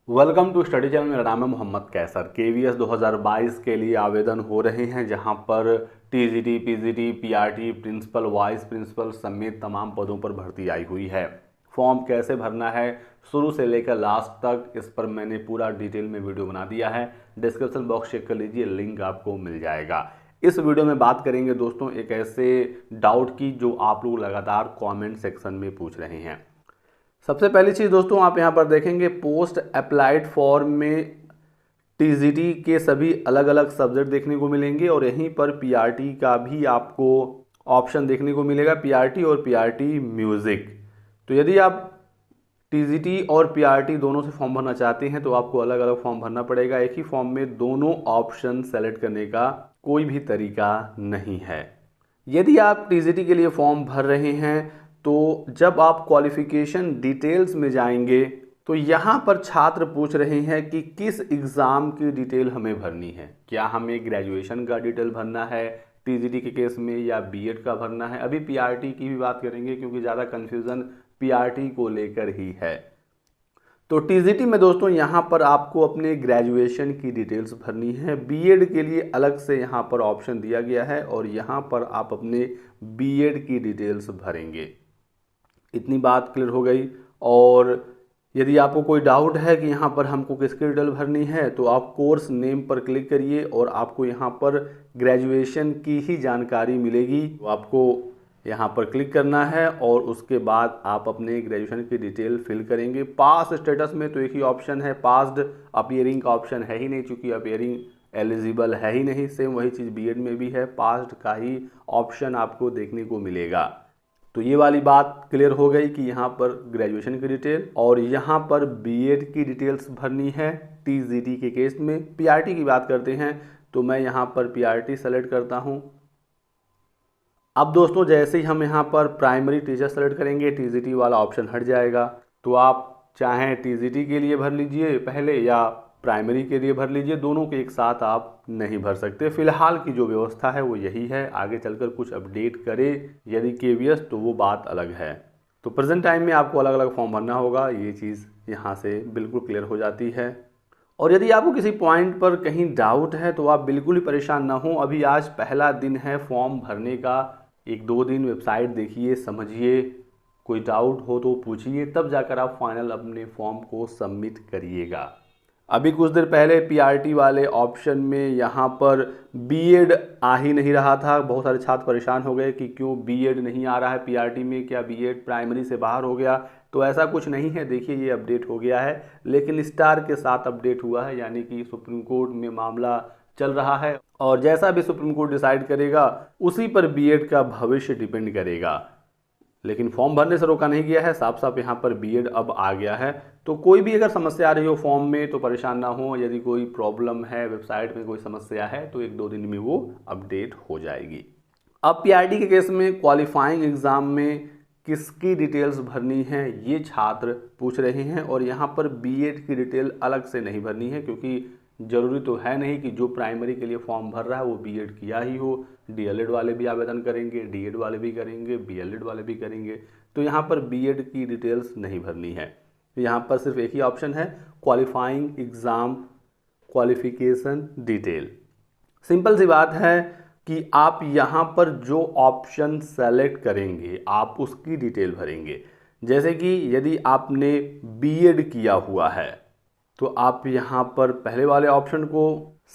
Welcome to study channel. मेरा नाम है मोहम्मद कैसर। केवीएस 2022 के लिए आवेदन हो रहे हैं, जहां पर TGT, PGT, PRT, principal, vice principal समेत तमाम पदों पर भर्ती आई हुई है। फॉर्म कैसे भरना है शुरू से लेकर लास्ट तक, इस पर मैंने पूरा डिटेल में वीडियो बना दिया है। डिस्क्रिप्शन बॉक्स चेक कर लीजिए, लिंक आपको मिल जाएगा। इस वीडियो में बात करेंगे दोस्तों एक ऐसे डाउट की जो आप लोग लगातार कमेंट सेक्शन में पूछ रहे हैं। सबसे पहली चीज़ दोस्तों, आप यहाँ पर देखेंगे पोस्ट अप्लाइड फॉर्म में टीजीटी के सभी अलग अलग सब्जेक्ट देखने को मिलेंगे और यहीं पर पीआरटी का भी आपको ऑप्शन देखने को मिलेगा, पीआरटी और पीआरटी म्यूज़िक। तो यदि आप टीजीटी और पीआरटी दोनों से फॉर्म भरना चाहते हैं तो आपको अलग अलग फॉर्म भरना पड़ेगा। एक ही फॉर्म में दोनों ऑप्शन सेलेक्ट करने का कोई भी तरीका नहीं है। यदि आप टीजीटी के लिए फॉर्म भर रहे हैं तो जब आप क्वालिफिकेशन डिटेल्स में जाएंगे तो यहाँ पर छात्र पूछ रहे हैं कि किस एग्ज़ाम की डिटेल हमें भरनी है। क्या हमें ग्रेजुएशन का डिटेल भरना है टीजीटी के केस में, या बीएड का भरना है। अभी पीआरटी की भी बात करेंगे क्योंकि ज़्यादा कन्फ्यूज़न पीआरटी को लेकर ही है। तो टीजीटी में दोस्तों यहाँ पर आपको अपने ग्रेजुएशन की डिटेल्स भरनी है। बीएड के लिए अलग से यहाँ पर ऑप्शन दिया गया है और यहाँ पर आप अपने बीएड की डिटेल्स भरेंगे। इतनी बात क्लियर हो गई। और यदि आपको कोई डाउट है कि यहाँ पर हमको किसकी डिटेल भरनी है तो आप कोर्स नेम पर क्लिक करिए और आपको यहाँ पर ग्रेजुएशन की ही जानकारी मिलेगी। तो आपको यहाँ पर क्लिक करना है और उसके बाद आप अपने ग्रेजुएशन की डिटेल फिल करेंगे। पास स्टेटस में तो एक ही ऑप्शन है, पास्ड। अपीयरिंग का ऑप्शन है ही नहीं, चूँकि अपीयरिंग एलिजिबल है ही नहीं। सेम वही चीज़ बीएड में भी है, पास्ड का ही ऑप्शन आपको देखने को मिलेगा। तो ये वाली बात क्लियर हो गई कि यहाँ पर ग्रेजुएशन की डिटेल और यहाँ पर बीएड की डिटेल्स भरनी है टीजीटी के केस में। पीआरटी की बात करते हैं तो मैं यहाँ पर पीआरटी सेलेक्ट करता हूँ। अब दोस्तों जैसे ही हम यहाँ पर प्राइमरी टीचर सेलेक्ट करेंगे टीजीटी वाला ऑप्शन हट जाएगा। तो आप चाहें टीजीटी के लिए भर लीजिए पहले या प्राइमरी के लिए भर लीजिए, दोनों के एक साथ आप नहीं भर सकते। फिलहाल की जो व्यवस्था है वो यही है। आगे चलकर कुछ अपडेट करे यदि केवीएस तो वो बात अलग है। तो प्रेजेंट टाइम में आपको अलग अलग फॉर्म भरना होगा, ये चीज़ यहाँ से बिल्कुल क्लियर हो जाती है। और यदि आपको किसी पॉइंट पर कहीं डाउट है तो आप बिल्कुल ही परेशान ना हो। अभी आज पहला दिन है फॉर्म भरने का। एक दो दिन वेबसाइट देखिए, समझिए, कोई डाउट हो तो पूछिए, तब जाकर आप फाइनल अपने फॉर्म को सबमिट करिएगा। अभी कुछ देर पहले पीआरटी वाले ऑप्शन में यहाँ पर बीएड आ ही नहीं रहा था। बहुत सारे छात्र परेशान हो गए कि क्यों बीएड नहीं आ रहा है पीआरटी में, क्या बीएड प्राइमरी से बाहर हो गया। तो ऐसा कुछ नहीं है, देखिए ये अपडेट हो गया है, लेकिन स्टार के साथ अपडेट हुआ है, यानी कि सुप्रीम कोर्ट में मामला चल रहा है और जैसा भी सुप्रीम कोर्ट डिसाइड करेगा उसी पर बीएड का भविष्य डिपेंड करेगा। लेकिन फॉर्म भरने से रोका नहीं गया है, साफ साफ यहाँ पर बीएड अब आ गया है। तो कोई भी अगर समस्या आ रही हो फॉर्म में तो परेशान ना हो। यदि कोई प्रॉब्लम है, वेबसाइट में कोई समस्या है, तो एक दो दिन में वो अपडेट हो जाएगी। अब पीआरटी के केस में क्वालिफाइंग एग्ज़ाम में किसकी डिटेल्स भरनी है ये छात्र पूछ रहे हैं। और यहाँ पर बीएड की डिटेल अलग से नहीं भरनी है, क्योंकि ज़रूरी तो है नहीं कि जो प्राइमरी के लिए फॉर्म भर रहा है वो बीएड किया ही हो। डीएलएड वाले भी आवेदन करेंगे, डीएड वाले भी करेंगे, बीएलएड वाले भी करेंगे। तो यहाँ पर बीएड की डिटेल्स नहीं भरनी है। यहाँ पर सिर्फ एक ही ऑप्शन है, qualifying exam qualification detail. Simple सी बात है कि आप यहाँ पर जो ऑप्शन सेलेक्ट करेंगे आप उसकी डिटेल भरेंगे। जैसे कि यदि आपने बीएड किया हुआ है तो आप यहाँ पर पहले वाले ऑप्शन को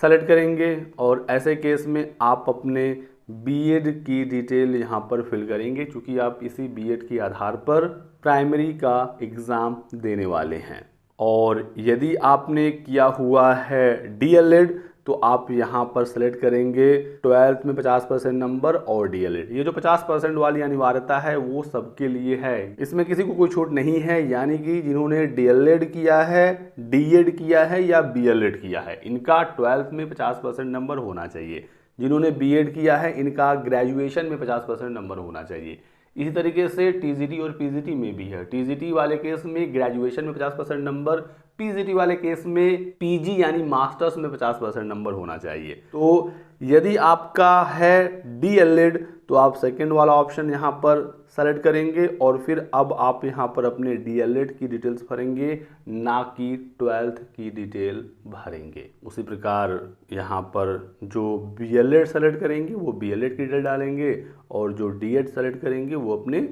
सेलेक्ट करेंगे और ऐसे केस में आप अपने बीएड की डिटेल यहाँ पर फिल करेंगे, क्योंकि आप इसी बीएड के आधार पर प्राइमरी का एग्ज़ाम देने वाले हैं। और यदि आपने किया हुआ है डीएलएड तो आप यहाँ पर सेलेक्ट करेंगे 12th में 50% नंबर और डीएलएड। ये जो 50% वाली अनिवार्यता है वो सबके लिए है, इसमें किसी को कोई छूट नहीं है। यानी कि जिन्होंने डीएलएड किया है, डीएड किया है या बीएलएड किया है, इनका 12th में 50% नंबर होना चाहिए। जिन्होंने बीएड किया है इनका ग्रेजुएशन में 50% नंबर होना चाहिए। इसी तरीके से टीजीटी और पीजीटी में भी है। टीजीटी वाले केस में ग्रेजुएशन में 50% नंबर, पीजीटी वाले केस में पीजी यानी मास्टर्स में 50% नंबर होना चाहिए। तो यदि आपका है DLED तो आप सेकंड वाला ऑप्शन यहाँ पर सेलेक्ट करेंगे और फिर अब आप यहाँ पर अपने DLED की डिटेल्स भरेंगे, ना कि 12th की डिटेल भरेंगे। उसी प्रकार यहाँ पर जो BLED सेलेक्ट करेंगे वो BLED की डिटेल डालेंगे और जो D.Ed सेलेक्ट करेंगे वो अपने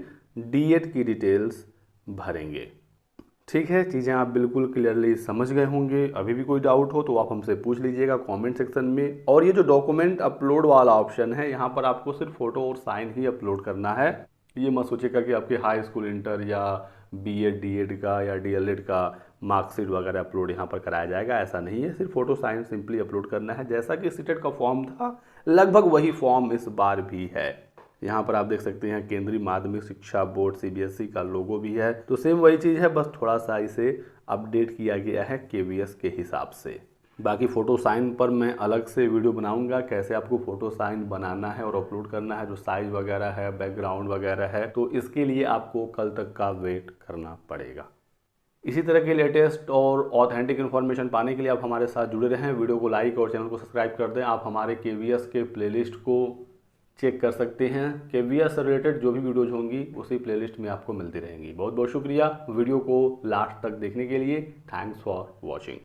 D.Ed की डिटेल्स भरेंगे। ठीक है, चीज़ें आप बिल्कुल क्लियरली समझ गए होंगे। अभी भी कोई डाउट हो तो आप हमसे पूछ लीजिएगा कमेंट सेक्शन में। और ये जो डॉक्यूमेंट अपलोड वाला ऑप्शन है, यहाँ पर आपको सिर्फ फ़ोटो और साइन ही अपलोड करना है। ये मत सोचिएगा कि आपके हाई स्कूल, इंटर या B.Ed D.Ed का या DLED का मार्कशीट वगैरह अपलोड यहाँ पर कराया जाएगा, ऐसा नहीं है। सिर्फ फ़ोटो साइन सिंपली अपलोड करना है। जैसा कि सीटेट का फॉर्म था, लगभग वही फॉर्म इस बार भी है। यहाँ पर आप देख सकते हैं केंद्रीय माध्यमिक शिक्षा बोर्ड CBSE का लोगो भी है। तो सेम वही चीज़ है, बस थोड़ा सा इसे अपडेट किया गया है KVS के हिसाब से। बाकी फ़ोटो साइन पर मैं अलग से वीडियो बनाऊंगा, कैसे आपको फ़ोटो साइन बनाना है और अपलोड करना है, जो साइज वगैरह है, बैकग्राउंड वगैरह है। तो इसके लिए आपको कल तक का वेट करना पड़ेगा। इसी तरह के लेटेस्ट और ऑथेंटिक इन्फॉर्मेशन पाने के लिए आप हमारे साथ जुड़े रहें। वीडियो को लाइक और चैनल को सब्सक्राइब कर दें। आप हमारे KVS के प्लेलिस्ट को चेक कर सकते हैं। KVS से रिलेटेड जो भी वीडियोज होंगी उसी प्लेलिस्ट में आपको मिलती रहेंगी। बहुत बहुत शुक्रिया वीडियो को लास्ट तक देखने के लिए। Thanks for watching.